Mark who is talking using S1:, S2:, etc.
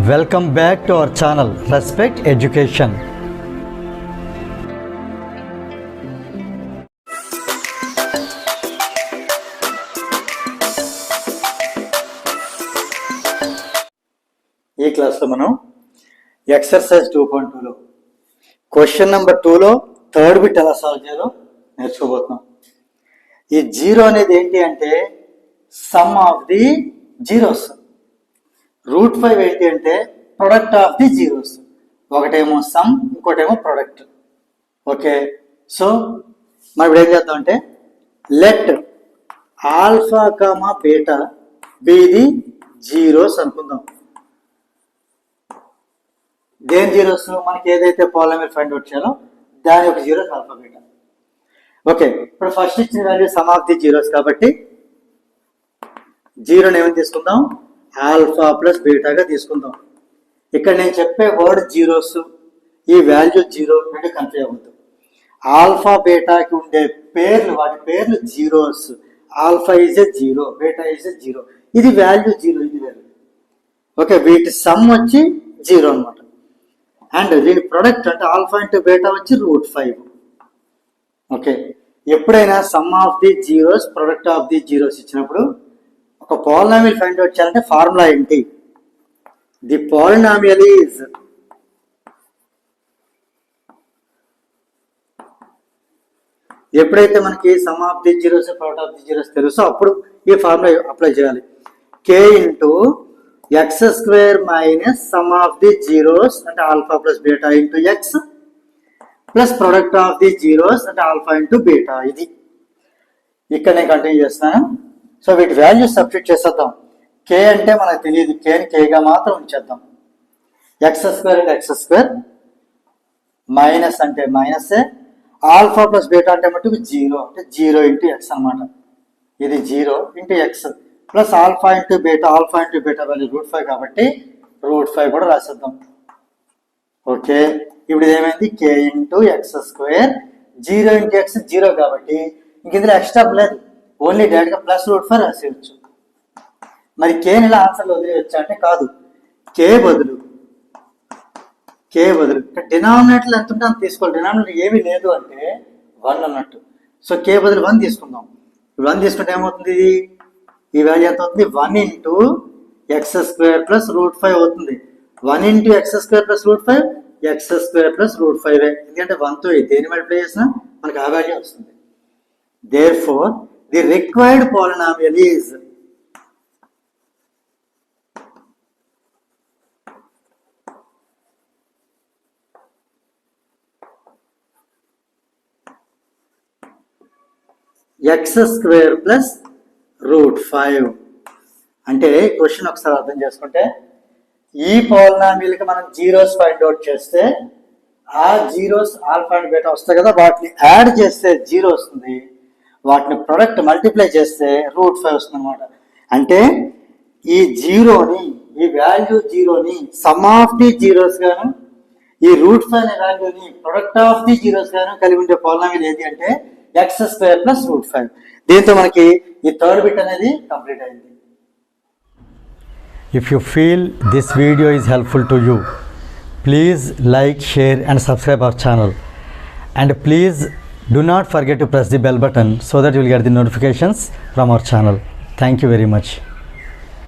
S1: Welcome back to our channel Respect Education. ఈ క్లాస్లో మనం ఎక్సర్సైజ్ 2.2లో క్వశ్చన్ నెంబర్ 2లో థర్డ్ బిట్ ఎలా సాల్వ్ చేయాలో నేర్చుకోబోతున్నాం. ఈ జీరో అనేది ఏంటి అంటే sum of the zeros. Root 5 ఏంటి అంటే ప్రొడక్ట్ ఆఫ్ ది జీరోస్. ఒకటేమో సమ్, ఇంకోటేమో ప్రొడక్ట్. ఓకే, సో మనం ఇప్పుడు ఏం చేద్దాం అంటే let alpha comma beta be the zeros అనుకుందాం. దేని జీరోస్? మనకి ఏదైతే పాలినామియల్ ఫైండ్ అవుట్ చేయాలో దాని యొక్క జీరోస్ ఆల్ఫా బీటా. ఓకే, ఇప్పుడు ఫస్ట్ ఇచ్చిన value some of the zeros కాబట్టి జీరోని ఏమని తీసుకుందాం? ఆల్ఫా ప్లస్ బీటాగా తీసుకుందాం. ఇక్కడ నేను చెప్పే వర్డ్ జీరోస్, ఈ వాల్యూ జీరో అంటే కన్ఫ్యూజ్ అవ్వద్దు. ఆల్ఫా బీటాకి ఉండే పేర్లు, వాటి పేర్లు zeros. Alpha is a zero, beta is a zero. ఇది వాల్యూ జీరో, ఇది వాల్యూ. ఓకే, వీటి సమ్ వచ్చి జీరో అనమాట. అండ్ దీని ప్రొడక్ట్ అంటే ఆల్ఫా ఇంటూ బీటా వచ్చి రూట్ 5. ఓకే, ఎప్పుడైనా some of the zeros, product of the zeros ఇచ్చినప్పుడు ఒక పాలినామియల్ ఫైండ్ అవుట్ చేయాలంటే ఫార్ములా ఏంటి? ది పాలినామియల్ ఈజ్ ఎప్పుడైతే మనకి sum of the zeros, product of the zeros తెలుసో అప్పుడు ఈ ఫార్ములా అప్లై చేయాలి. K into x square minus sum of the zeros అంటే alpha plus beta into x plus product of the zeros అంటే alpha into beta. ఇది ఇక్కడ నేను continue చేస్తాను. సో వీటి వాల్యూస్ సబ్స్టిట్యూట్ చేసేద్దాం. కే అంటే మనకు తెలియదు, కేని కేగా మాత్రం ఉంచేద్దాం. ఎక్స్ స్క్వేర్ అంటే ఎక్స్ స్క్వేర్, మైనస్ అంటే మైనస్, ఆల్ఫా ప్లస్ బీటా అంటే మటుకు జీరో, అంటే జీరో ఇంటూ ఎక్స్ అనమాట. ఇది zero into x plus alpha into beta. Alpha into beta value root 5 కాబట్టి రూట్ 5 కూడా రాసేద్దాం. ఓకే, ఇప్పుడు ఏమైంది? K into x square, zero into x zero కాబట్టి ఇంక ఇందులో ఎక్స్ట్రా లేదు, ఓన్లీ డైరెక్ట్గా ప్లస్ రూట్ 5 రాసేయచ్చు. మరి కేని ఇలా ఆన్సర్లో వదిలేయచ్చా అంటే కాదు. కే బదులు ఇక్కడ డినామినేటర్లు ఎంత ఉంటే అంత తీసుకోవాలి. డినామినేటర్ ఏమీ లేదు అంటే 1 అన్నట్టు. సో కే బదులు 1 తీసుకుందాం. 1 తీసుకుంటే ఏమవుతుంది? ఈ వాల్యూ ఎంత అవుతుంది? 1 into x square plus root 5 అవుతుంది. 1 into x square plus root 5, X square plus root 5. ఎందుకంటే 1తో దేని మల్టిప్లై చేసినా మనకి ఆ వాల్యూ వస్తుంది. Therefore, the required polynomial is x square plus root 5. అంటే క్వశ్చన్ ఒకసారి అర్థం చేసుకుంటే, ఈ పాలినామియల్ కి మనం జీరోస్ ఫైండ్ అవుట్ చేస్తే ఆ జీరోస్ ఆల్ఫా అండ్ బీటా వస్తాయి కదా, వాటిని యాడ్ చేస్తే జీరో వస్తుంది. వాటిని ప్రొడక్ట్ మల్టిప్లై చేస్తే రూట్ 5 వస్తుంది అనమాట. అంటే ఈ జీరోని, ఈ వాల్యూ జీరోని సమ్ ఆఫ్ ది జీరోస్ గాను, ఈ రూట్ 5 అనే వాల్యూని ప్రొడక్ట్ ఆఫ్ ది జీరోస్ గాను కలిగి ఉండే పాలినామియల్ ఏది అంటే ఎక్స్ స్క్వేర్ ప్లస్ రూట్ 5. దీంతో మనకి ఈ థర్డ్ బిట్ అనేది కంప్లీట్ అయింది. If you feel this video is helpful to you, please like, share and subscribe our channel. And please do not forget to press the bell button so that you will get the notifications from our channel. Thank you very much.